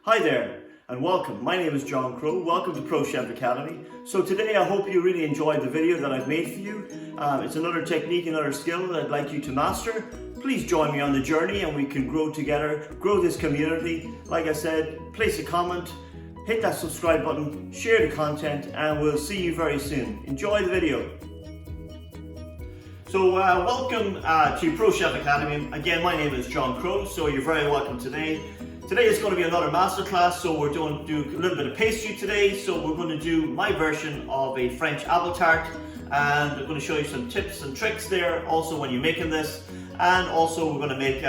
Hi there and welcome. My name is John Crow. Welcome to Pro Chef Academy. So today I hope you really enjoyed the video that I've made for you. It's another technique, another skill that I'd like you to master. Please join me on the journey and we can grow together, grow this community. Like I said, place a comment, hit that subscribe button, share the content, and we'll see you very soon. Enjoy the video. So welcome to Pro Chef Academy. Again, my name is John Crow, so you're very welcome today. Today is going to be another masterclass, so we're going to do a little bit of pastry today. So we're going to do my version of a French apple tart, and I'm going to show you some tips and tricks there also when you're making this. And also we're going to make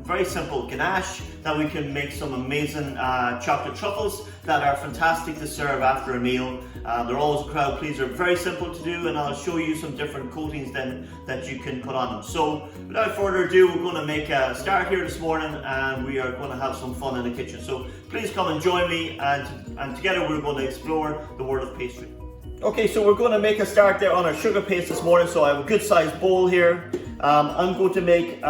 very simple ganache that we can make some amazing chocolate truffles that are fantastic to serve after a meal. They're always a crowd pleaser, very simple to do, and I'll show you some different coatings then that you can put on them. So without further ado, we're going to make a start here this morning and we are going to have some fun in the kitchen. So please come and join me, and together we're going to explore the world of pastry. Okay, so we're going to make a start there on our sugar paste this morning. So I have a good sized bowl here. I'm going to make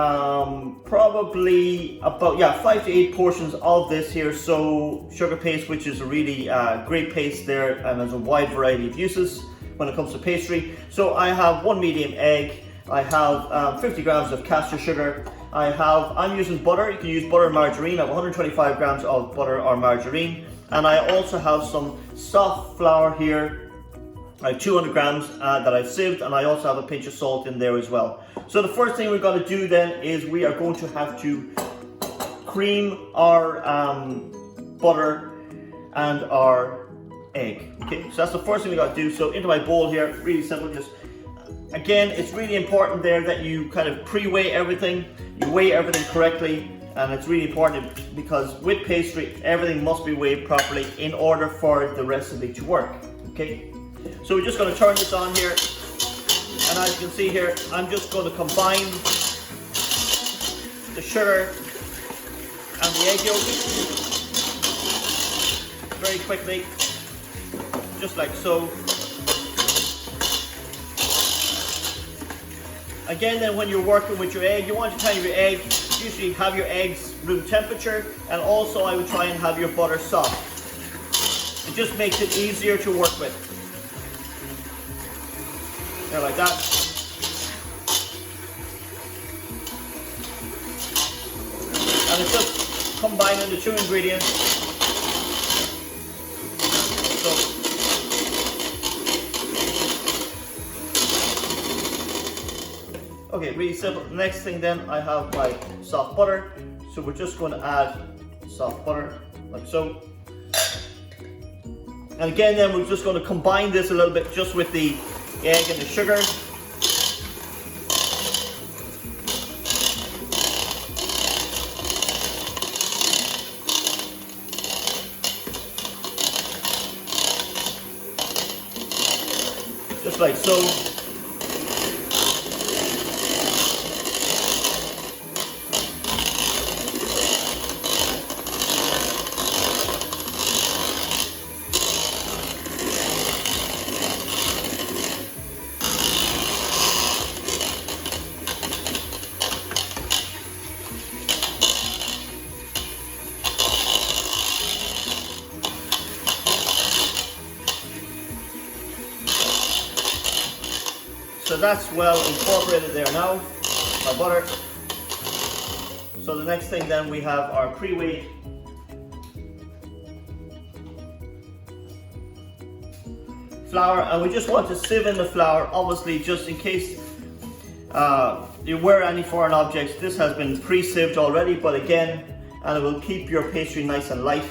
probably about 5 to 8 portions of this here. So sugar paste, which is a really great paste there, and has a wide variety of uses when it comes to pastry. So I have 1 medium egg. I have 50 grams of castor sugar. I'm using butter. You can use butter or margarine. I have 125 grams of butter or margarine, and I also have some soft flour here. I have 200 grams that I've sieved, and I also have a pinch of salt in there as well. So the first thing we're going to do then is we are going to have to cream our butter and our egg. Okay, so that's the first thing we got to do. So into my bowl here, really simple. Just again, it's really important there that you kind of pre-weigh everything. You weigh everything correctly, and it's really important because with pastry, everything must be weighed properly in order for the recipe to work. Okay. So we're just going to turn this on here, and as you can see here, I'm just going to combine the sugar and the egg yolk very quickly, just like so. Again, then when you're working with your egg, you want to time your egg, usually have your eggs room temperature, and also I would try and have your butter soft. It just makes it easier to work with. There, like that. And it's just combining the two ingredients. So, okay, really simple. The next thing then, I have my soft butter. So we're just going to add soft butter, like so. And again then, we're just going to combine this a little bit just with the egg and the sugar. Just like so. So that's well incorporated there now, my butter. So the next thing then, we have our pre-weighed flour, and we just want to sieve in the flour, obviously just in case you wear any foreign objects. This has been pre-sieved already, but again, and it will keep your pastry nice and light.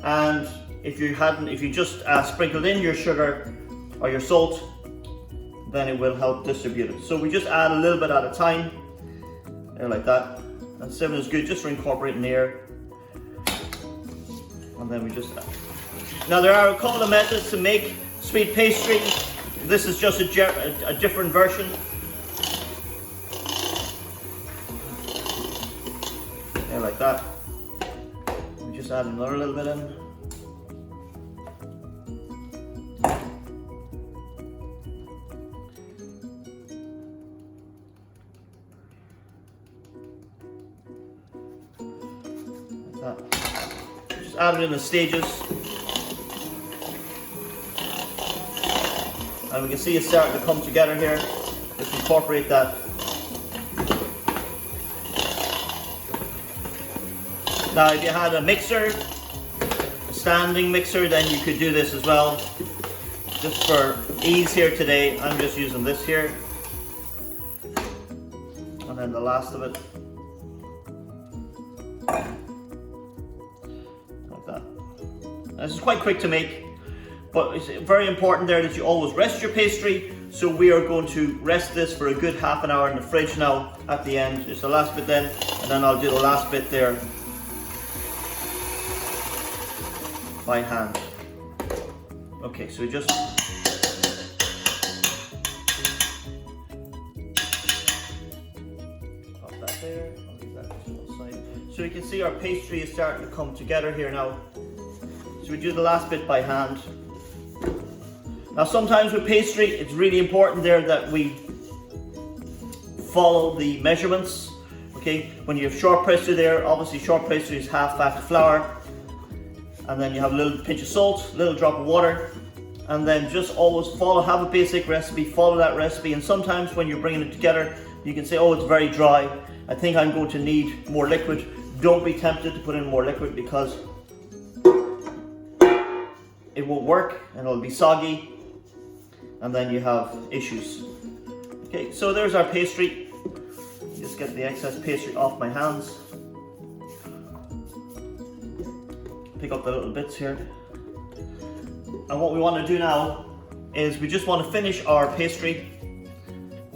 And if you just sprinkled in your sugar or your salt, then it will help distribute it. So we just add a little bit at a time, there, like that. And sieving is good just for incorporating air. And then we just add. Now there are a couple of methods to make sweet pastry. This is just a different version. There, like that. We just add another little bit in. add it in the stages. And we can see it's starting to come together here. Let's incorporate that. Now if you had a mixer, a standing mixer, then you could do this as well. Just for ease here today, I'm just using this here. And then the last of it. Like that. And this is quite quick to make, but it's very important there that you always rest your pastry. So we are going to rest this for a good half an hour in the fridge now at the end. Just the last bit then, and then I'll do the last bit there by hand. Okay, so we just pop that there. I'll leave that to one side. So you can see our pastry is starting to come together here now. So we do the last bit by hand. Now sometimes with pastry, it's really important there that we follow the measurements. Okay, when you have short pastry there, obviously short pastry is half bag of flour, and then you have a little pinch of salt, a little drop of water, and then just always have a basic recipe, follow that recipe. And sometimes when you're bringing it together, you can say, oh, it's very dry, I think I'm going to need more liquid. Don't be tempted to put in more liquid, because it won't work and it'll be soggy, and then you have issues. Okay, so there's our pastry. Just get the excess pastry off my hands. Pick up the little bits here. And what we want to do now is we just want to finish our pastry.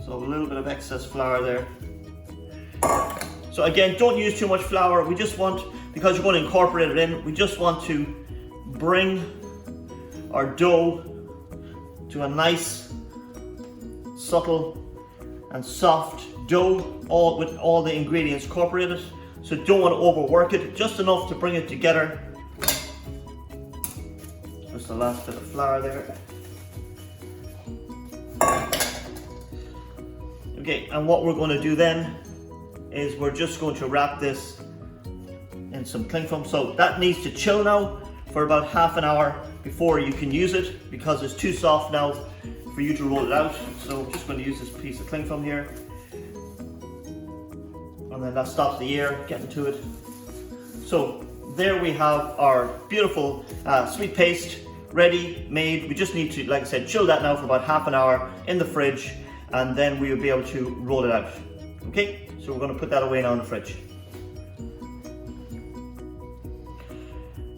So a little bit of excess flour there. So again, don't use too much flour. We just want, because you're going to incorporate it in, we just want to bring our dough to a nice, subtle and soft dough, with all the ingredients incorporated. So don't want to overwork it, just enough to bring it together. Just the last bit of flour there. Okay, and what we're going to do then is we're just going to wrap this in some cling film. So that needs to chill now for about half an hour before you can use it, because it's too soft now for you to roll it out. So I'm just going to use this piece of cling film here, and then that stops the air getting to it. So there we have our beautiful sweet paste ready made. We just need to, like I said, chill that now for about half an hour in the fridge, and then we will be able to roll it out. Okay, so we're going to put that away now in the fridge.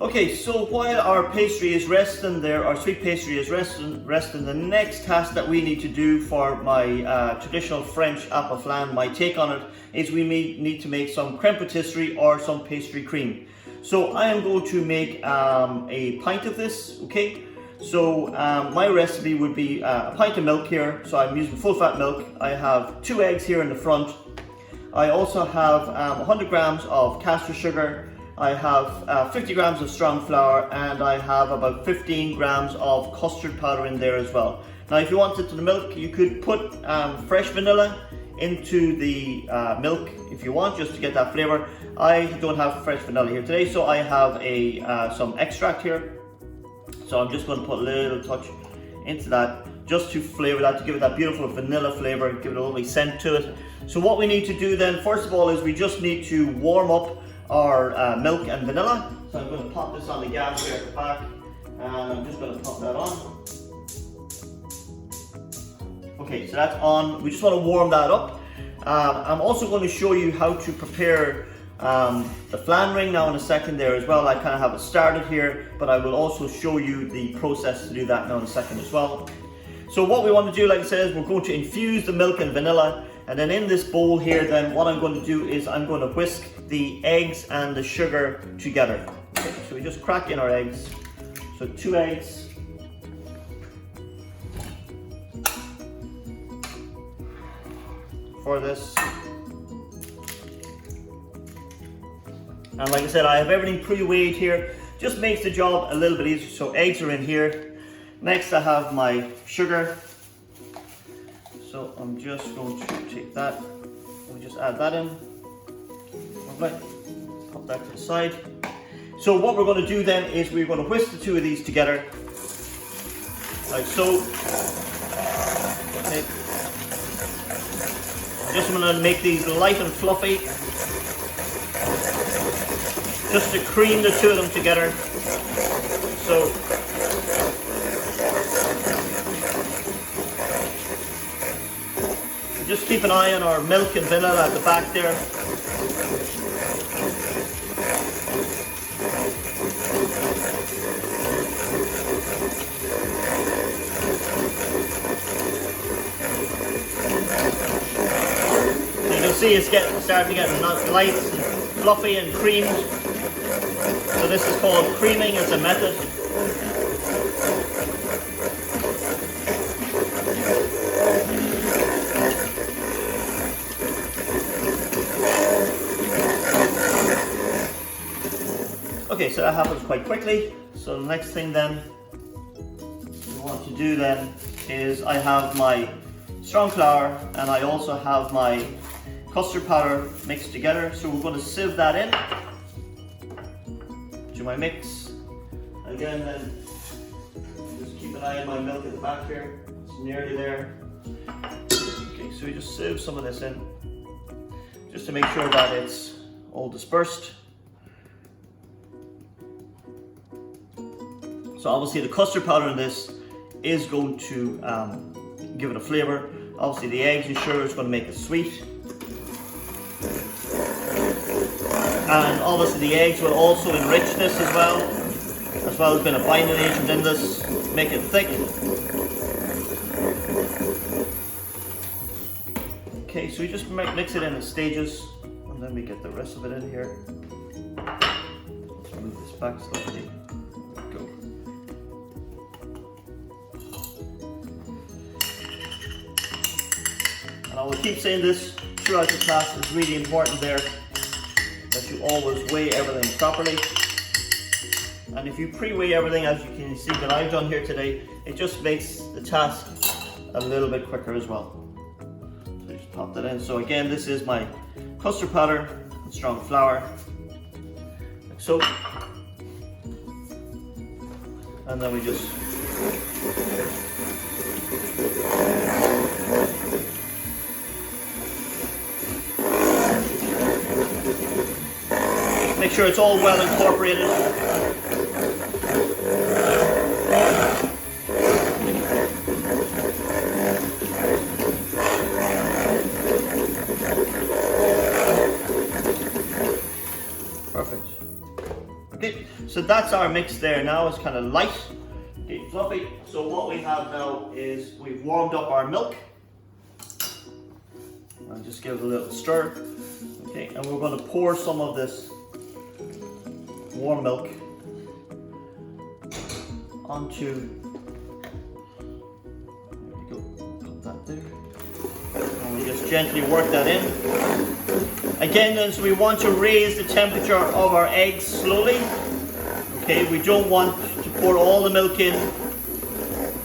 Okay, so while our pastry is resting there, our sweet pastry is resting, the next task that we need to do for my traditional French apple flan, my take on it, is we need to make some creme patisserie or some pastry cream. So I am going to make a pint of this, okay? So my recipe would be a pint of milk here, so I'm using full fat milk. I have 2 eggs here in the front. I also have 100 grams of caster sugar. I have 50 grams of strong flour, and I have about 15 grams of custard powder in there as well. Now if you wanted the milk, you could put fresh vanilla into the milk if you want, just to get that flavor. I don't have fresh vanilla here today, so I have some extract here. So I'm just going to put a little touch into that, just to flavor that, to give it that beautiful vanilla flavor, give it a little scent to it. So what we need to do then, first of all, is we just need to warm up our milk and vanilla. So I'm going to pop this on the gas here at the back, and I'm just going to pop that on. Okay, so that's on. We just want to warm that up. I'm also going to show you how to prepare the flan ring now in a second there as well. I kind of have it started here, but I will also show you the process to do that now in a second as well. So what we want to do, like I said, is we're going to infuse the milk and vanilla, and then in this bowl here, then what I'm going to do is I'm going to whisk the eggs and the sugar together. Okay, so we just crack in our eggs. So 2 eggs. For this. And like I said, I have everything pre-weighed here. Just makes the job a little bit easier. So eggs are in here. Next I have my sugar. So I'm just going to take that. We'll just add that in. Lovely. Pop that to the side. So what we're going to do then is we're going to whisk the two of these together, like so. Okay. Just going to make these light and fluffy, just to cream the two of them together. So just keep an eye on our milk and vanilla at the back there. So you can see it's starting to get light and fluffy and creamed. So this is called creaming. It's a method. Okay, so that happens quite quickly. So the next thing then we want to do then is I have my strong flour and I also have my custard powder mixed together. So we're going to sieve that in to my mix. Again then, just keep an eye on my milk at the back here. It's nearly there. Okay, so we just sieve some of this in just to make sure that it's all dispersed. So obviously the custard powder in this is going to give it a flavour. Obviously the eggs and sugar is going to make it sweet. And obviously the eggs will also enrich this as well as being a binding agent in this, make it thick. Okay, so we just mix it in stages and then we get the rest of it in here. Let's move this back slightly. And I will keep saying this throughout the class. It's really important there that you always weigh everything properly. And if you pre-weigh everything, as you can see that I've done here today, it just makes the task a little bit quicker as well. So just pop that in. So again, this is my custard powder and strong flour, like so. And then we just make sure it's all well incorporated. Perfect. Okay, so that's our mix there. Now it's kind of light, okay, fluffy. So what we have now is we've warmed up our milk. I'll just give it a little stir. Okay, and we're going to pour some of this warm milk onto, there we go, put that there, and we just gently work that in. Again, as we want to raise the temperature of our eggs slowly, okay, we don't want to pour all the milk in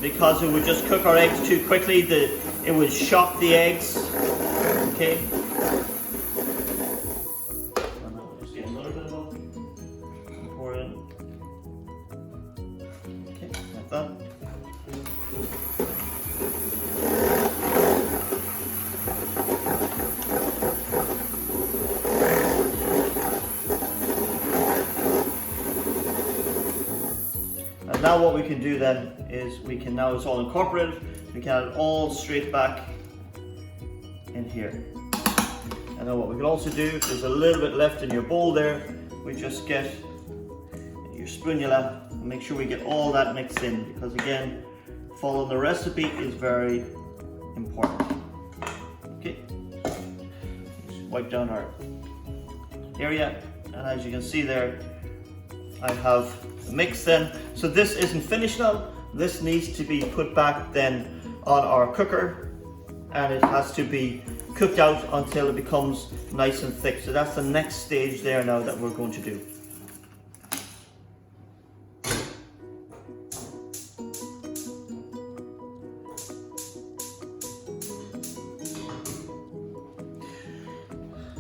because it would just cook our eggs too quickly, it would shock the eggs, okay. That. And now what we can do then is we can, now it's all incorporated, we can add it all straight back in here. And then what we can also do, if there's a little bit left in your bowl there, we just get your spatula. Make sure we get all that mixed in, because again, following the recipe is very important. Okay, just wipe down our area, and as you can see there, I have the mix then. So this isn't finished now. This needs to be put back then on our cooker, and it has to be cooked out until it becomes nice and thick. So that's the next stage there now that we're going to do.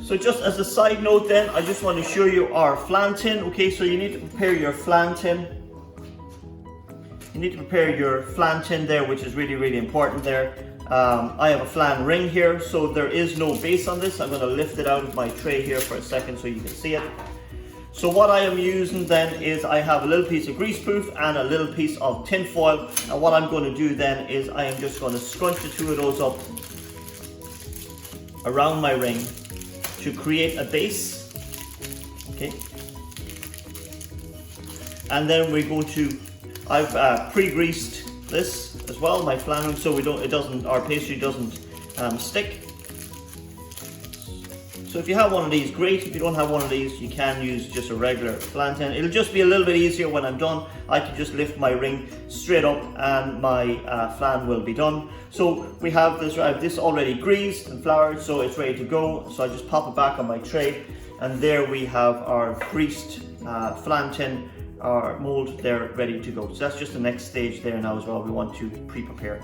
So just as a side note then, I just want to show you our flan tin. Okay, so you need to prepare your flan tin. You need to prepare your flan tin there, which is really, really important there. I have a flan ring here, so there is no base on this. I'm going to lift it out of my tray here for a second so you can see it. So what I am using then is I have a little piece of greaseproof and a little piece of tin foil. And what I'm going to do then is I am just going to scrunch the two of those up around my ring to create a base. Okay. And then we're going to, I've pre-greased this as well, my flan ring, so our pastry doesn't stick. So if you have one of these, great. If you don't have one of these, you can use just a regular flan tin. It'll just be a little bit easier when I'm done. I can just lift my ring straight up and my flan will be done. So we have this, I have this already greased and floured, so it's ready to go. So I just pop it back on my tray, and there we have our greased flan tin, our mold there ready to go. So that's just the next stage there now as well. We want to pre-prepare.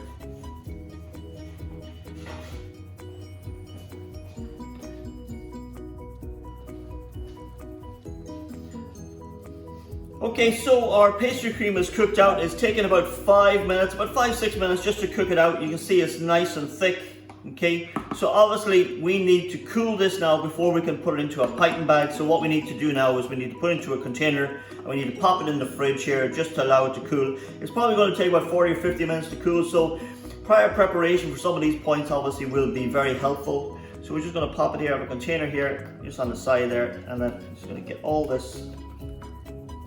Okay, so our pastry cream is cooked out. It's taken about 5 minutes, about 5-6 minutes just to cook it out. You can see it's nice and thick. Okay, so obviously we need to cool this now before we can put it into a piping bag. So what we need to do now is we need to put it into a container and we need to pop it in the fridge here just to allow it to cool. It's probably going to take about 40 or 50 minutes to cool. So prior preparation for some of these points obviously will be very helpful. So we're just going to pop it here, I have a container here, just on the side there, and then I'm just going to get all this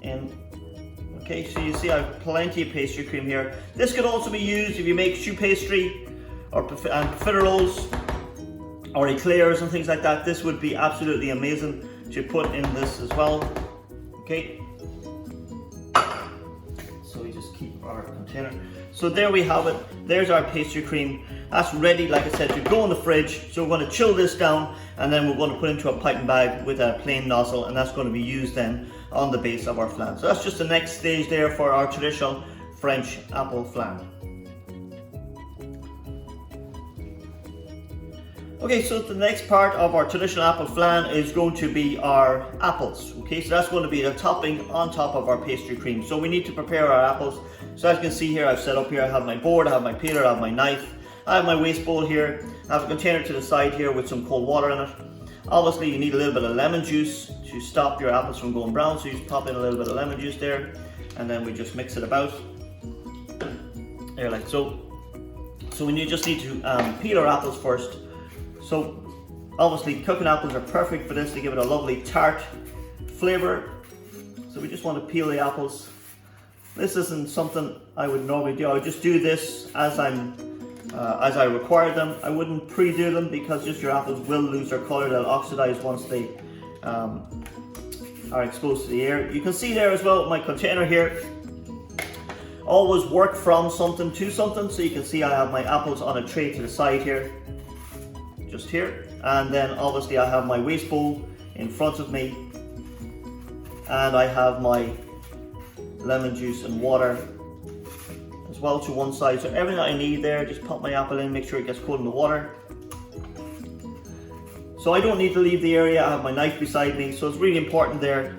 in. Okay, so you see I have plenty of pastry cream here. This could also be used if you make choux pastry or profiteroles or eclairs and things like that. This would be absolutely amazing to put in this as well. Okay, so we just keep our container. So there we have it. There's our pastry cream. That's ready, like I said, to go in the fridge. So we're going to chill this down and then we're going to put it into a piping bag with a plain nozzle, and that's going to be used then on the base of our flan. So that's just the next stage there for our traditional French apple flan. Okay, so the next part of our traditional apple flan is going to be our apples. Okay, so that's going to be the topping on top of our pastry cream. So we need to prepare our apples. So as you can see here, I've set up here, I have my board, I have my peeler, I have my knife, I have my waste bowl here, I have a container to the side here with some cold water in it. Obviously you need a little bit of lemon juice to stop your apples from going brown, so you just pop in a little bit of lemon juice there, and then we just mix it about. There, like so. So we just need to peel our apples first. So obviously cooking apples are perfect for this. They give it a lovely tart flavor. So we just want to peel the apples. This isn't something I would normally do. I would just do this as I require them. I wouldn't pre-do them because just your apples will lose their color. They'll oxidize once they are exposed to the air. You can see there as well my container here. Always work from something to something. So you can see I have my apples on a tray to the side here. Just here, and then obviously I have my waste bowl in front of me, and I have my lemon juice and water as well to one side. So everything I need there, just pop my apple in, make sure it gets cold in the water. So I don't need to leave the area. I have my knife beside me, so it's really important there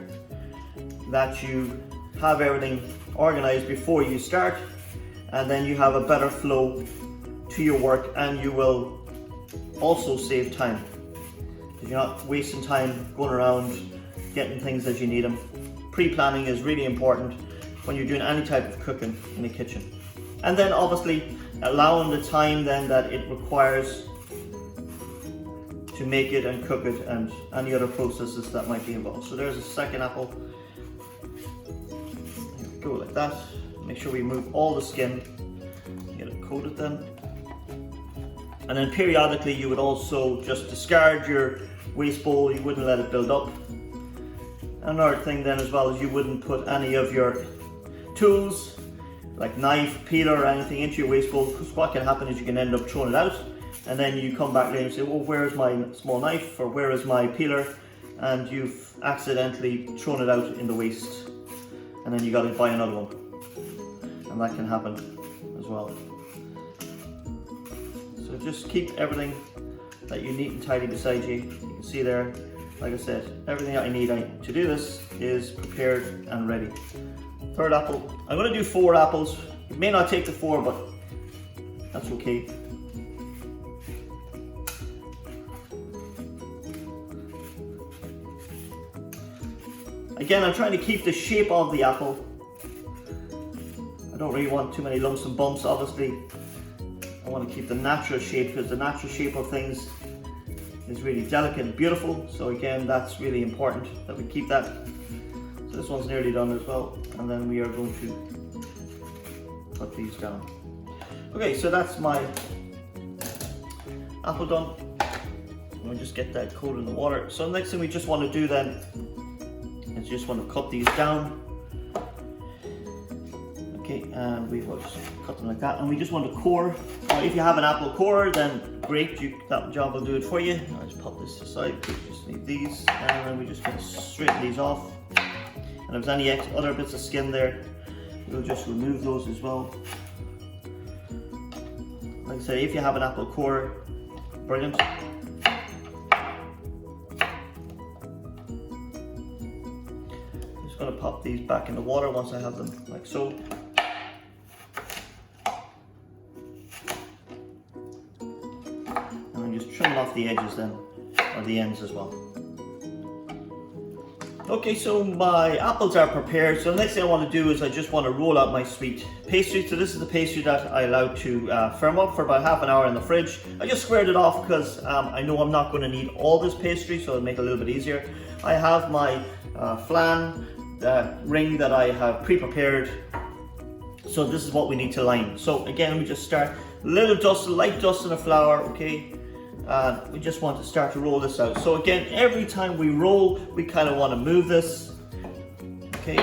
that you have everything organized before you start, and then you have a better flow to your work, and you will also save time. You're not wasting time going around getting things as you need them. Pre-planning is really important when you're doing any type of cooking in the kitchen. And then obviously allowing the time then that it requires to make it and cook it and any other processes that might be involved. So there's a second apple. There we go, like that. Make sure we remove all the skin, get it coated then. And then periodically you would also just discard your waste bowl, you wouldn't let it build up. Another thing then as well is you wouldn't put any of your tools, like knife, peeler or anything into your waste bowl, because what can happen is you can end up throwing it out, and then you come back later and say, well, where's my small knife, or where is my peeler, and you've accidentally thrown it out in the waste, and then you got to buy another one, and that can happen as well. So just keep everything that you neat and tidy beside you. You can see there, like I said, everything I need to do this is prepared and ready. Third apple. I'm going to do 4 apples. It may not take the 4, but that's okay. Again, I'm trying to keep the shape of the apple. I don't really want too many lumps and bumps, obviously. I want to keep the natural shape, because the natural shape of things is really delicate and beautiful. So again, that's really important that we keep that. So this one's nearly done as well. And then we are going to put these down. Okay, so that's my apple done. We'll just get that coated in the water. So the next thing we just want to do then is just want to cut these down. Okay, and we will just cut them like that. And we just want to core. Now, if you have an apple core, then great, that job will do it for you. I'll just pop this aside. We just need these, and then we just going to straighten these off. And if there's any other bits of skin there, we'll just remove those as well. Like I say, if you have an apple core, brilliant. Just going to pop these back in the water once I have them, like so. And then just trim off the edges then, or the ends as well. Okay, so my apples are prepared. So the next thing I want to do is I just want to roll out my sweet pastry. So this is the pastry that I allowed to firm up for about half an hour in the fridge. I just squared it off because I know I'm not going to need all this pastry, so it'll make it a little bit easier. I have my flan ring that I have pre-prepared. So this is what we need to line. So again, we just start little dust, light dust in the flour, okay? We just want to start to roll this out. So again, every time we roll, we kind of want to move this. Okay.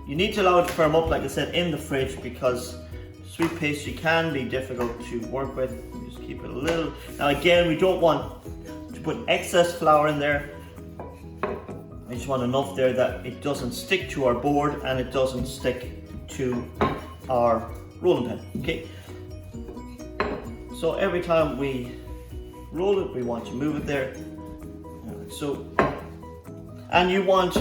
You need to allow it to firm up, like I said, in the fridge, because sweet pastry can be difficult to work with. You just keep it a little. Now again, we don't want to put excess flour in there. I just want enough there that it doesn't stick to our board and it doesn't stick to our rolling pin. Okay. So every time we roll it, we want to move it there. So, and you want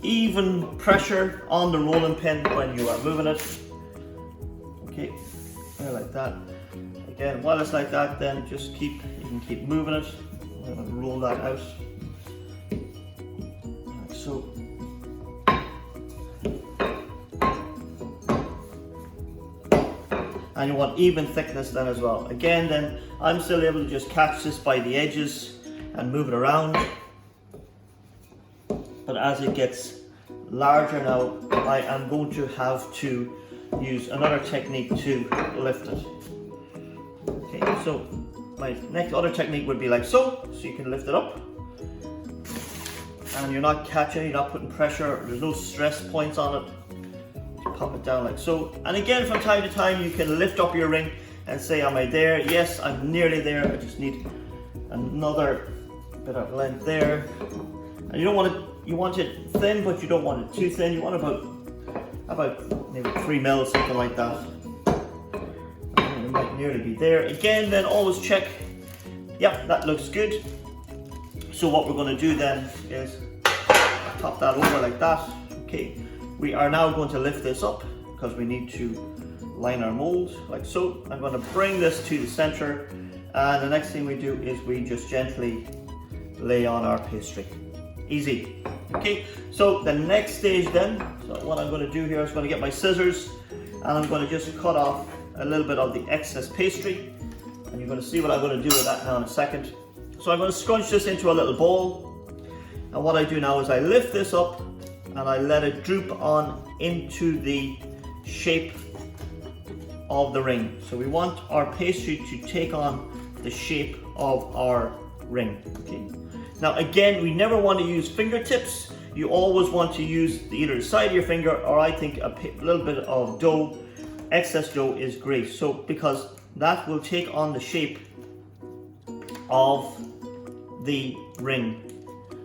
even pressure on the rolling pin when you are moving it. Okay, like that. Again, while it's like that, then just you can keep moving it. I'm going to roll that out. Like so. And you want even thickness then as well. Again, then I'm still able to just catch this by the edges and move it around. But as it gets larger now, I am going to have to use another technique to lift it. Okay, so my next other technique would be like so you can lift it up. And you're not catching, you're not putting pressure, there's no stress points on it. Pop it down like so. And again, from time to time, you can lift up your ring and say, am I there? Yes, I'm nearly there. I just need another bit of length there. And you don't want it, you want it thin, but you don't want it too thin. You want about maybe 3 mils, something like that. And it might nearly be there. Again, then always check. Yep, that looks good. So what we're going to do then is top that over like that. Okay. We are now going to lift this up because we need to line our mold like so. I'm going to bring this to the center, and the next thing we do is we just gently lay on our pastry. Easy. Okay, so the next stage then, so what I'm going to do here is going to get my scissors and I'm going to just cut off a little bit of the excess pastry, and you're going to see what I'm going to do with that now in a second. So I'm going to scrunch this into a little ball, and what I do now is I lift this up and I let it droop on into the shape of the ring. So we want our pastry to take on the shape of our ring. Okay. Now again, we never want to use fingertips. You always want to use either the side of your finger, or I think a little bit of dough, excess dough is great. So because that will take on the shape of the ring.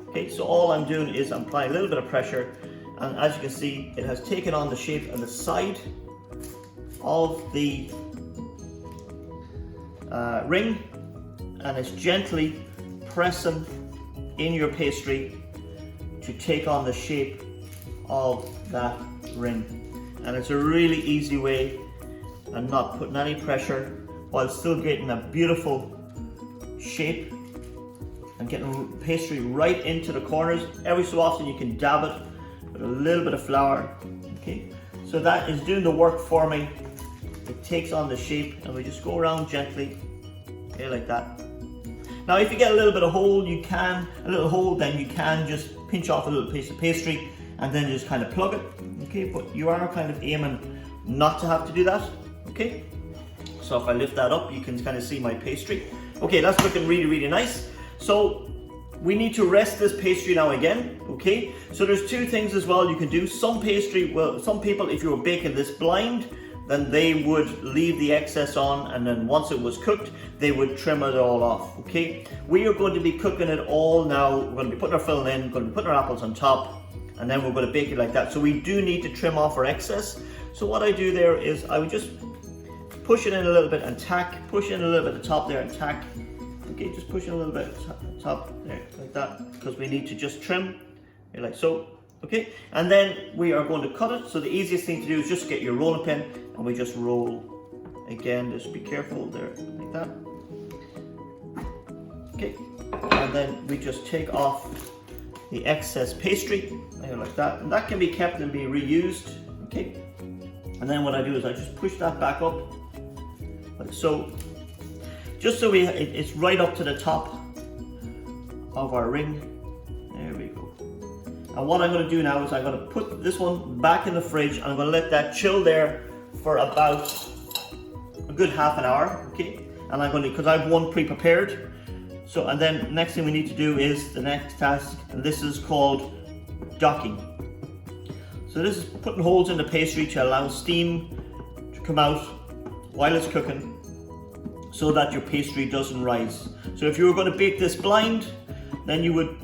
Okay, so all I'm doing is I'm applying a little bit of pressure, and as you can see, it has taken on the shape of the side of the ring, and it's gently pressing in your pastry to take on the shape of that ring. And it's a really easy way and not putting any pressure while still getting a beautiful shape and getting pastry right into the corners. Every so often you can dab it with a little bit of flour. Okay, so that is doing the work for me. It takes on the shape and we just go around gently, okay, like that. Now if you get a little bit of hole, then you can just pinch off a little piece of pastry and then just kind of plug it, okay, but you are kind of aiming not to have to do that, okay. So if I lift that up, you can kind of see my pastry. Okay, that's looking really, really nice. So we need to rest this pastry now again, okay? So there's two things as well you can do. Some people, if you were baking this blind, then they would leave the excess on, and then once it was cooked, they would trim it all off, okay? We are going to be cooking it all now. We're going to be putting our filling in, going to be putting our apples on top, and then we're going to bake it like that. So we do need to trim off our excess. So what I do there is I would just push it in a little bit and tack, push in a little bit at the top there and tack. Okay, just push in a little bit at the top there, like that, because we need to just trim, like so. Okay, and then we are going to cut it. So the easiest thing to do is just get your rolling pin and we just roll. Again, just be careful there, like that. Okay, and then we just take off the excess pastry, like that. And that can be kept and be reused, okay. And then what I do is I just push that back up, like so. Just so it's right up to the top of our ring. There we go. And what I'm going to do now is I'm going to put this one back in the fridge and I'm going to let that chill there for about a good half an hour, okay? And I'm going to, because I have one pre-prepared. So, and then next thing we need to do is the next task, and this is called docking. So this is putting holes in the pastry to allow steam to come out while it's cooking, so that your pastry doesn't rise. So if you were going to bake this blind, then you would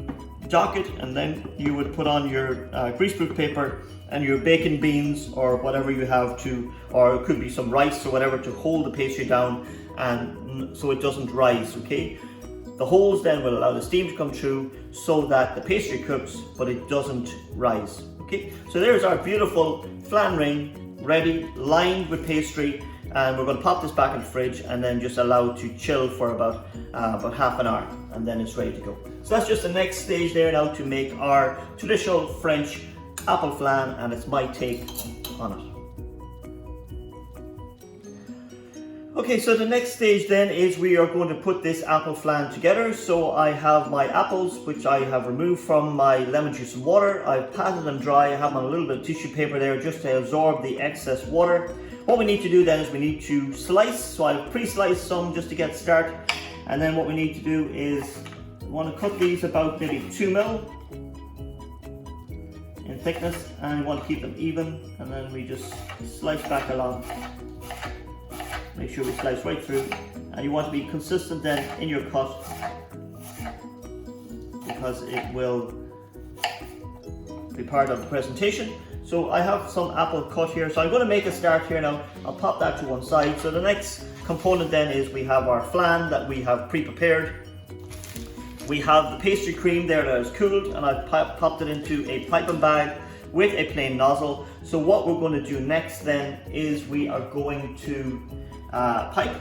dock it and then you would put on your greaseproof paper and your baking beans or whatever you have to, or it could be some rice or whatever to hold the pastry down and so it doesn't rise, okay? The holes then will allow the steam to come through so that the pastry cooks but it doesn't rise, okay? So there's our beautiful flan ring ready, lined with pastry. And we're going to pop this back in the fridge and then just allow it to chill for about half an hour and then it's ready to go. So that's just the next stage there now to make our traditional French apple flan, and it's my take on it. Okay, so the next stage then is we are going to put this apple flan together. So I have my apples, which I have removed from my lemon juice and water. I've patted them dry. I have them on a little bit of tissue paper there just to absorb the excess water. What we need to do then is we need to slice. So I've pre-sliced some just to get started. And then what we need to do is we want to cut these about maybe 2 mil in thickness, and we want to keep them even. And then we just slice back along. Make sure we slice right through. And you want to be consistent then in your cut, because it will be part of the presentation. So I have some apple cut here, so I'm going to make a start here now. I'll pop that to one side. So the next component then is we have our flan that we have pre-prepared. We have the pastry cream there that is cooled, and I've popped it into a piping bag with a plain nozzle. So what we're going to do next then is we are going to pipe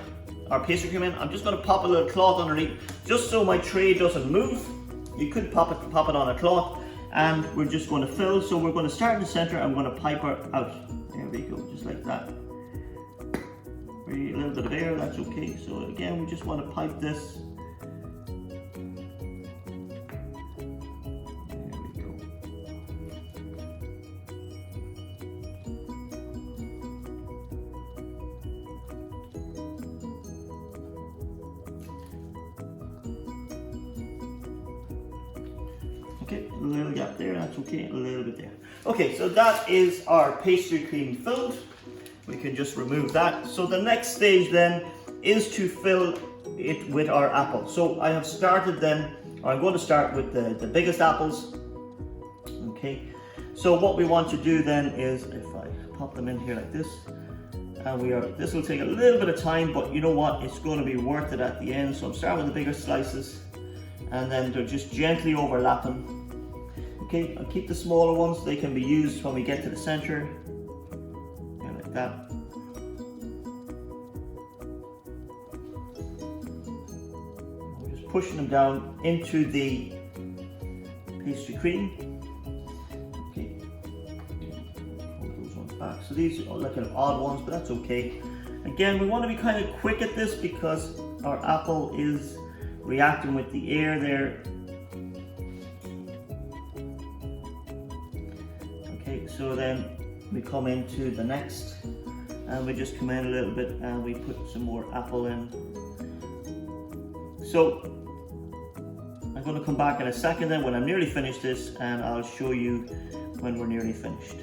our pastry cream in. I'm just going to pop a little cloth underneath just so my tray doesn't move. You could pop it on a cloth. And we're just going to fill. So we're going to start in the center and we're going to pipe her out. There we go, just like that. A little bit of air, that's okay. So again, we just want to pipe this. There we go. Okay, a little gap there, that's okay, a little bit there. Okay, so that is our pastry cream filled. We can just remove that. So the next stage then is to fill it with our apple. So I have started then, or I'm going to start with the biggest apples. Okay, so what we want to do then is, if I pop them in here like this, and this will take a little bit of time, but you know what, it's going to be worth it at the end. So I'm starting with the bigger slices. and then they're just gently overlapping. Okay, I'll keep the smaller ones, they can be used when we get to the center. Yeah, like that. I'm just pushing them down into the pastry cream. Okay, hold those ones back. So these are like an odd ones, but that's okay. Again, we want to be kind of quick at this because our apple is reacting with the air there. Okay, so then we come into the next and we just come in a little bit and we put some more apple in. So I'm going to come back in a second then when I'm nearly finished this, and I'll show you when we're nearly finished.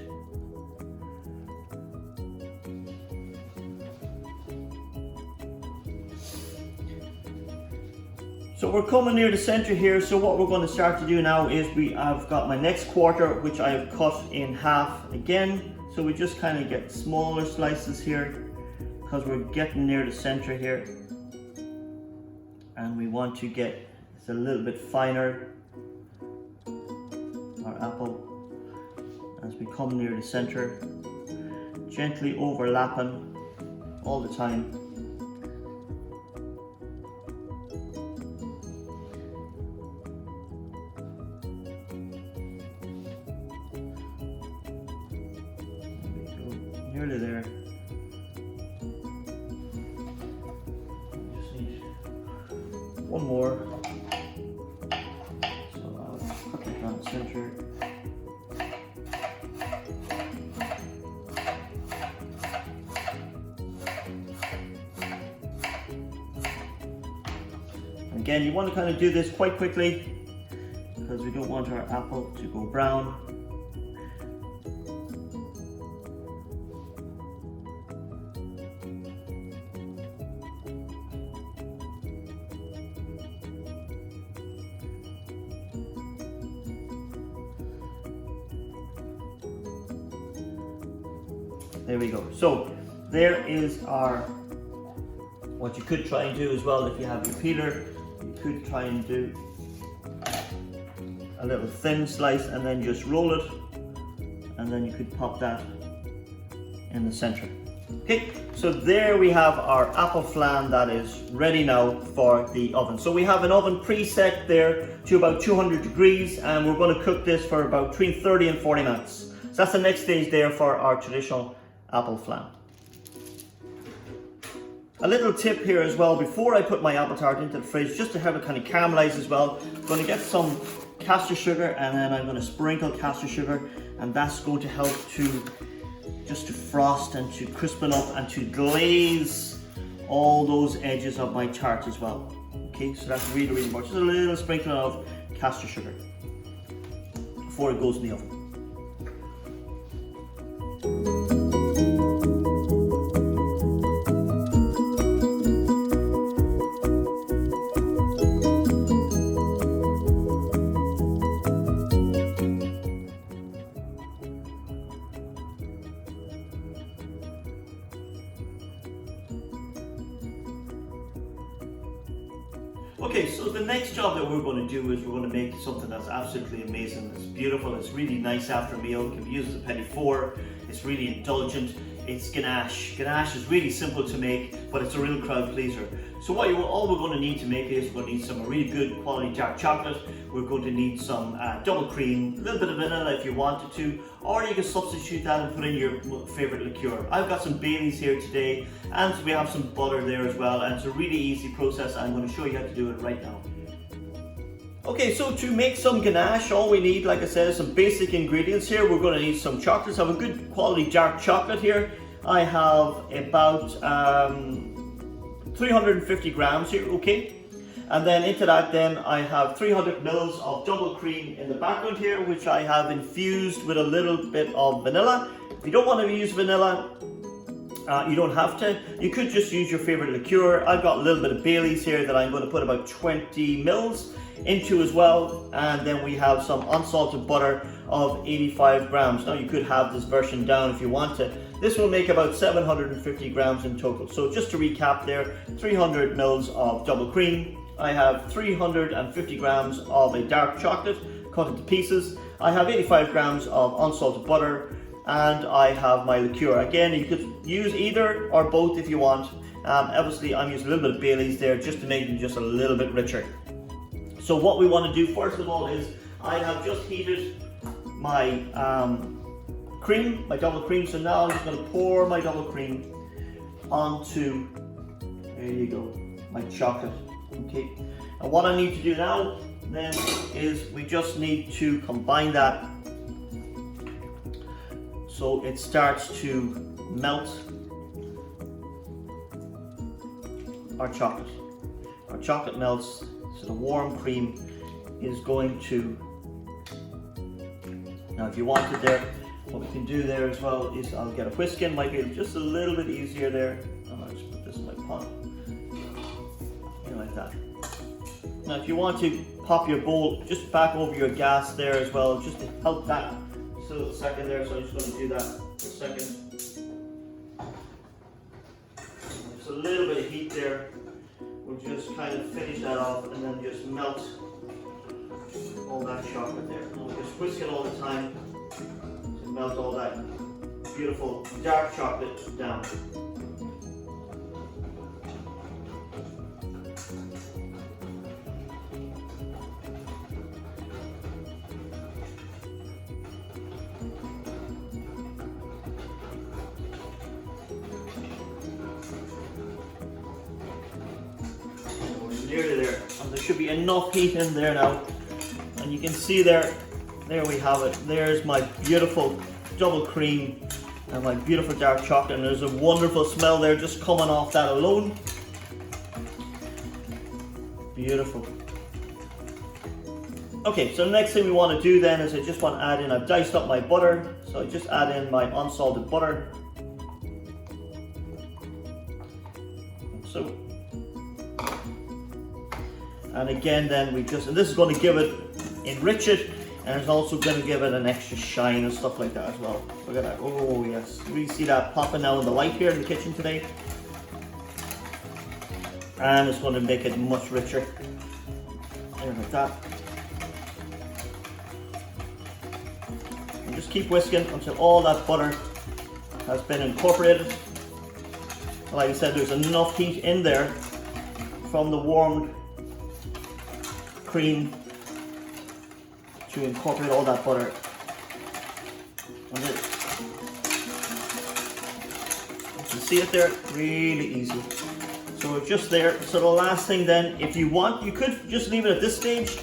So we're coming near the center here, so what we're going to start to do now is I've got my next quarter which I have cut in half again. So we just kind of get smaller slices here because we're getting near the center here, and we want to get it's a little bit finer, our apple, as we come near the center, gently overlapping all the time. Nearly there. Just need one more. So I'll cut it down the center. Again, you want to kind of do this quite quickly because we don't want our apple to go brown. There we go. So there is our, what you could try and do as well if you have your peeler, you could try and do a little thin slice and then just roll it, and then you could pop that in the center. Okay, so there we have our apple flan that is ready now for the oven. So we have an oven preset there to about 200 degrees, and we're going to cook this for about between 30 and 40 minutes. So that's the next stage there for our traditional apple flan. A little tip here as well, before I put my apple tart into the fridge, just to have it kind of caramelize as well, I'm going to get some caster sugar, and then I'm going to sprinkle caster sugar, and that's going to help to just to frost and to crispen up and to glaze all those edges of my tart as well. Okay, so that's really, really important. Just a little sprinkling of caster sugar before it goes in the oven. Okay, so the next job that we're going to do is we're going to make something that's absolutely amazing. It's beautiful, it's really nice after a meal, it can be used as a petit four, it's really indulgent. It's ganache. Ganache is really simple to make, but it's a real crowd pleaser. So all we're going to need to make is we're going to need some really good quality dark chocolate. We're going to need some double cream, a little bit of vanilla if you wanted to, or you can substitute that and put in your favorite liqueur. I've got some Baileys here today, and we have some butter there as well, and it's a really easy process. I'm going to show you how to do it right now. Okay, so to make some ganache, all we need, like I said, is some basic ingredients here. We're going to need some chocolates. I have a good quality dark chocolate here. I have about 350 grams here, okay? And then into that then I have 300 mils of double cream in the background here, which I have infused with a little bit of vanilla. If you don't want to use vanilla, you don't have to. You could just use your favorite liqueur. I've got a little bit of Baileys here that I'm going to put about 20 mils into as well, and then we have some unsalted butter of 85 grams. Now you could have this version down if you want to. This will make about 750 grams in total. So just to recap there, 300 mils of double cream, I have 350 grams of a dark chocolate cut into pieces. I have 85 grams of unsalted butter, and I have my liqueur. Again, you could use either or both if you want. Obviously, I'm using a little bit of Bailey's there just to make them just a little bit richer. So what we want to do first of all is I have just heated my cream, my double cream. So now I'm just going to pour my double cream onto, there you go, my chocolate. Okay, and what I need to do now then is we just need to combine that so it starts to melt our chocolate. Our chocolate melts, so the warm cream is going to, now if you wanted there, what we can do there as well is I'll get a whisk in, might be just a little bit easier there, and I'll just put this in my pot, like that. Now if you want to pop your bowl just back over your gas there as well, just to help that, just a little second there, so I'm just going to do that for a second. Just a little bit of heat there, we'll just kind of finish that off and then just melt all that chocolate there. And we'll just whisk it all the time to melt all that beautiful dark chocolate down. Nearly there, and there should be enough heat in there now, and you can see there we have it. There's my beautiful double cream and my beautiful dark chocolate, and there's a wonderful smell there just coming off that alone. Beautiful. Okay, so the next thing we want to do then is I just want to add in, I've diced up my butter, so I just add in my unsalted butter. So, and again then we just, and this is going to give it, enrich it, and it's also going to give it an extra shine and stuff like that as well. Look at that, oh yes, you really see that popping now in the light here in the kitchen today. And it's going to make it much richer. There, like that. And just keep whisking until all that butter has been incorporated. Like I said, there's enough heat in there from the warmed cream to incorporate all that butter. And you can see it there, really easy. So it's just there. So the last thing then, if you want, you could just leave it at this stage.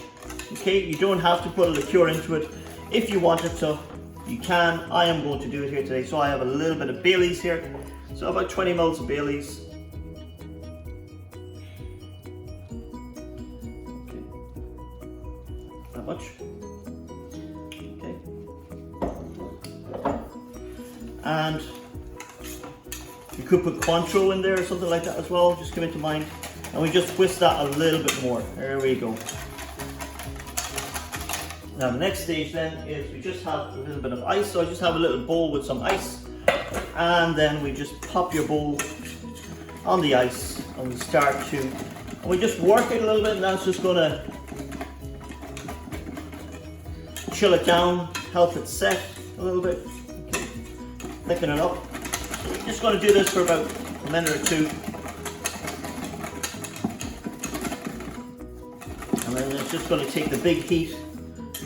Okay, you don't have to put a liqueur into it. If you wanted to, you can. I am going to do it here today. So I have a little bit of Bailey's here. So about 20 ml of Bailey's. Much. Okay. And you could put Cointreau in there or something like that as well, just come into mind. And we just twist that a little bit more. There we go. Now the next stage then is we just have a little bit of ice. So I just have a little bowl with some ice. And then we just pop your bowl on the ice and we start to, and we just work it a little bit, and that's just going to chill it down, help it set a little bit, okay. Thicken it up. So we're just going to do this for about a minute or two. And then it's just going to take the big heat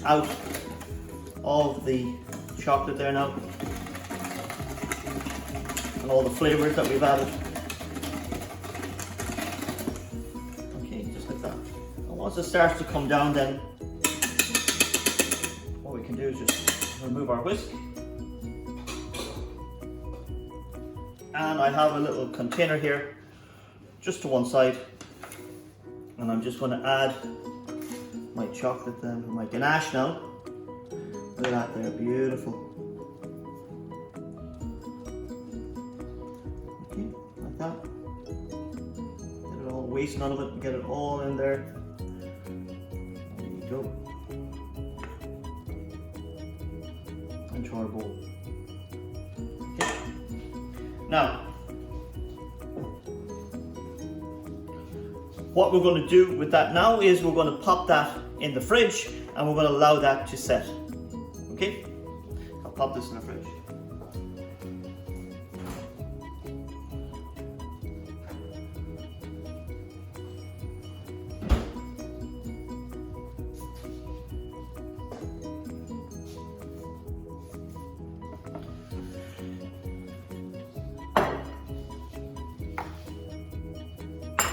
out of the chocolate there now. And all the flavors that we've added. Okay, just like that. And once it starts to come down then, do is just remove our whisk, and I have a little container here just to one side, and I'm just going to add my chocolate then, my ganache now. Look at that there, beautiful. Okay, like that. Get it all, waste none of it, and get it all in there. There you go. Into our bowl. Okay. Now, what we're going to do with that now is we're going to pop that in the fridge and we're going to allow that to set. Okay, I'll pop this in the fridge.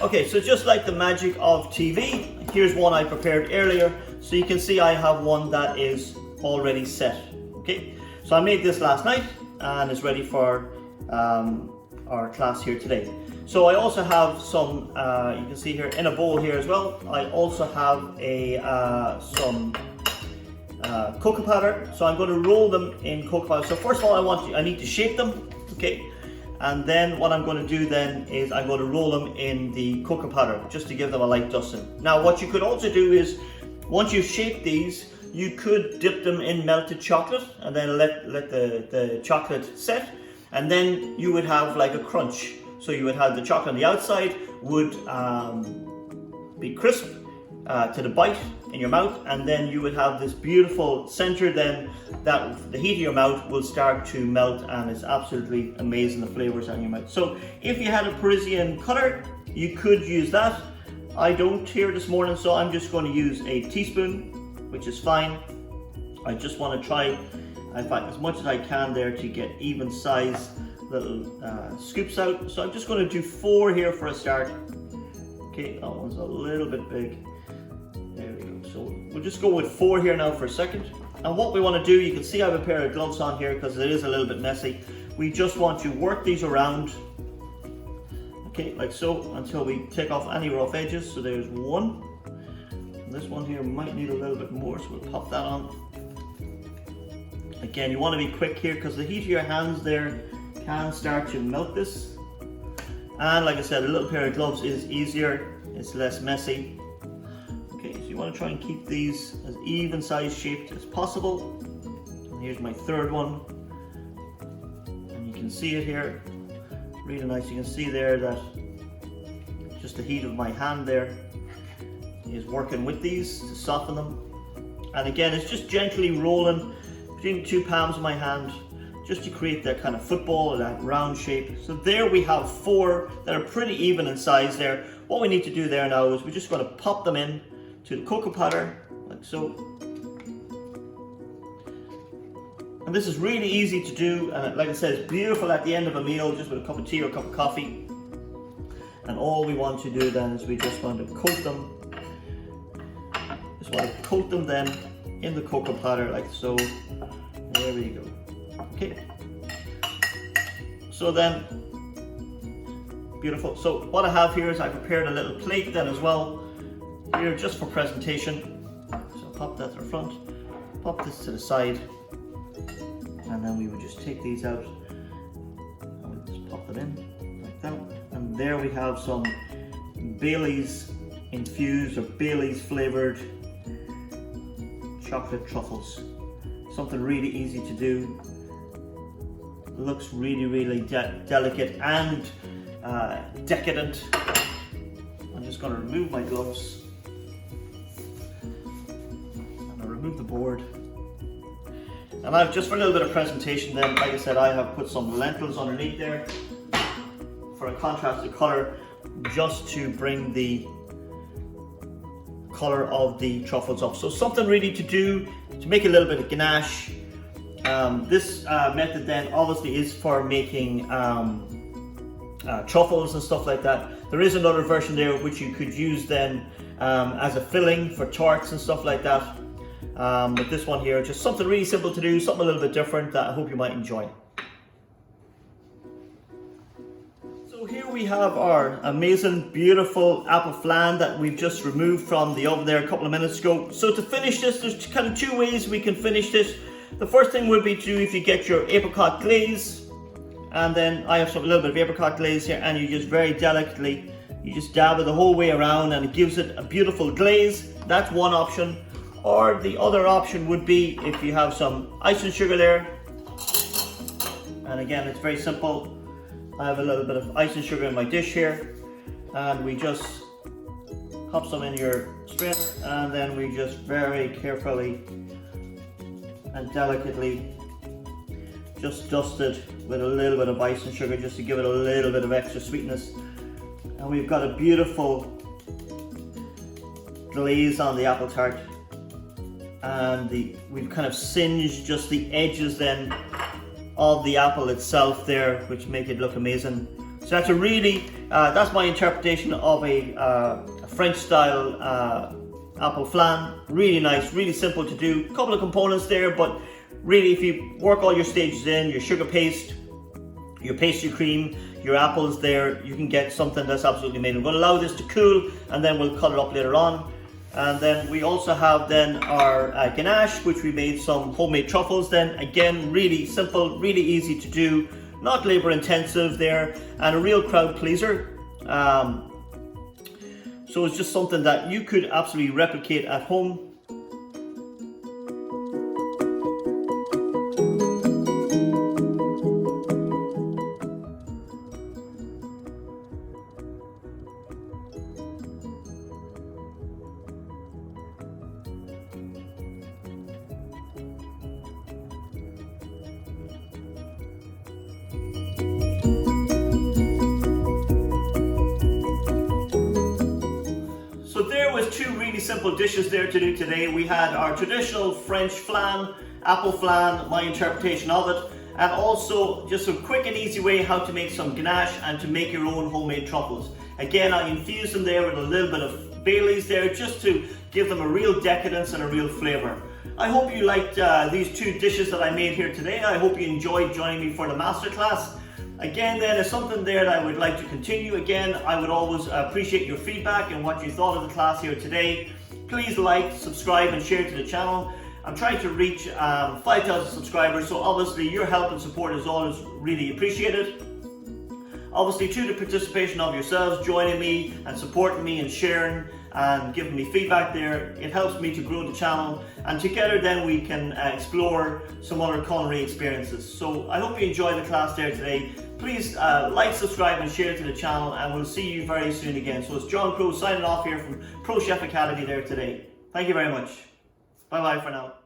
Okay, so just like the magic of TV, here's one I prepared earlier. So you can see I have one that is already set. Okay, so I made this last night and it's ready for our class here today. So I also have some, you can see here in a bowl here as well. I also have some cocoa powder. So I'm going to roll them in cocoa powder. So first of all, I need to shape them. Okay. And then what I'm going to do then is I'm going to roll them in the cocoa powder just to give them a light dusting. Now what you could also do is, once you've shaped these, you could dip them in melted chocolate and then let the chocolate set, and then you would have like a crunch. So you would have the chocolate on the outside would be crisp to the bite in your mouth, and then you would have this beautiful center then that the heat of your mouth will start to melt, and it's absolutely amazing, the flavors on your mouth. So if you had a Parisian cutter, you could use that. I don't here this morning, so I'm just going to use a teaspoon, which is fine. I just want to try, in fact, as much as I can there to get even size little scoops out. So I'm just going to do 4 here for a start. Okay, that one's a little bit big. There we go. So we'll just go with 4 here now for a second. And what we want to do, you can see I have a pair of gloves on here because it is a little bit messy. We just want to work these around, okay, like so, until we take off any rough edges. So there's 1. And this one here might need a little bit more, so we'll pop that on. Again, you want to be quick here because the heat of your hands there can start to melt this. And like I said, a little pair of gloves is easier, it's less messy. Okay, so you want to try and keep these as even size shaped as possible. And here's my 3rd one. And you can see it here, really nice. You can see there that just the heat of my hand there is working with these to soften them. And again, it's just gently rolling between the 2 palms of my hand, just to create that kind of football or that round shape. So there we have 4 that are pretty even in size there. What we need to do there now is we're just going to pop them in to the cocoa powder, like so. And this is really easy to do, and like I said, it's beautiful at the end of a meal, just with a cup of tea or a cup of coffee. And all we want to do then is we just want to coat them. Just want to coat them then in the cocoa powder, like so. There we go. Okay, so then, beautiful. So what I have here is I prepared a little plate then as well, here just for presentation. So pop that to the front, pop this to the side, and then we would just take these out, and we'll just pop them in like that. And there we have some Bailey's infused or Bailey's flavored chocolate truffles. Something really easy to do. Looks really delicate and decadent. I'm just going to remove my gloves and I'll remove the board. And I've just for a little bit of presentation then, like I said, I have put some lentils underneath there for a contrasted color, just to bring the color of the truffles up. So something really to do to make a little bit of ganache. This method then obviously is for making truffles and stuff like that. There is another version there which you could use then as a filling for tarts and stuff like that. But this one here, just something really simple to do, something a little bit different that I hope you might enjoy. So here we have our amazing, beautiful apple flan that we've just removed from the oven there a couple of minutes ago. So to finish this, there's kind of 2 ways we can finish this. The first thing would be to, if you get your apricot glaze, and then I have a little bit of apricot glaze here, and you just very delicately, you just dab it the whole way around and it gives it a beautiful glaze. That's one option. Or the other option would be if you have some icing sugar there. And again, it's very simple. I have a little bit of icing sugar in my dish here, and we just pop some in your strainer, and then we just very carefully and delicately just dust it with a little bit of icing sugar just to give it a little bit of extra sweetness. And we've got a beautiful glaze on the apple tart, and we've kind of singed just the edges then of the apple itself there, which make it look amazing. So that's a really, that's my interpretation of a French style apple flan. Really nice, really simple to do. A couple of components there, but really if you work all your stages in, your sugar paste, your pastry cream, your apples there, you can get something that's absolutely amazing. We're going to allow this to cool and then we'll cut it up later on. And then we also have then our ganache, which we made some homemade truffles then. Again, really simple, really easy to do, not labor intensive there, and a real crowd pleaser. So it's just something that you could absolutely replicate at home. So there was two really simple dishes there to do today. We had our traditional French flan, apple flan, my interpretation of it, and also just a quick and easy way how to make some ganache and to make your own homemade truffles. Again, I infused them there with a little bit of Baileys there just to give them a real decadence and a real flavour. I hope you liked these two dishes that I made here today. I hope you enjoyed joining me for the masterclass. Again, then, there's something there that I would like to continue. Again, I would always appreciate your feedback and what you thought of the class here today. Please like, subscribe and share to the channel. I'm trying to reach 5,000 subscribers, so obviously your help and support is always really appreciated. Obviously, to the participation of yourselves, joining me and supporting me and sharing and giving me feedback there, it helps me to grow the channel, and together then we can explore some other culinary experiences. So I hope you enjoyed the class there today. Please like, subscribe and share to the channel, and we'll see you very soon again. So it's John Crow signing off here from Pro Chef Academy there today. Thank you very much. Bye bye for now.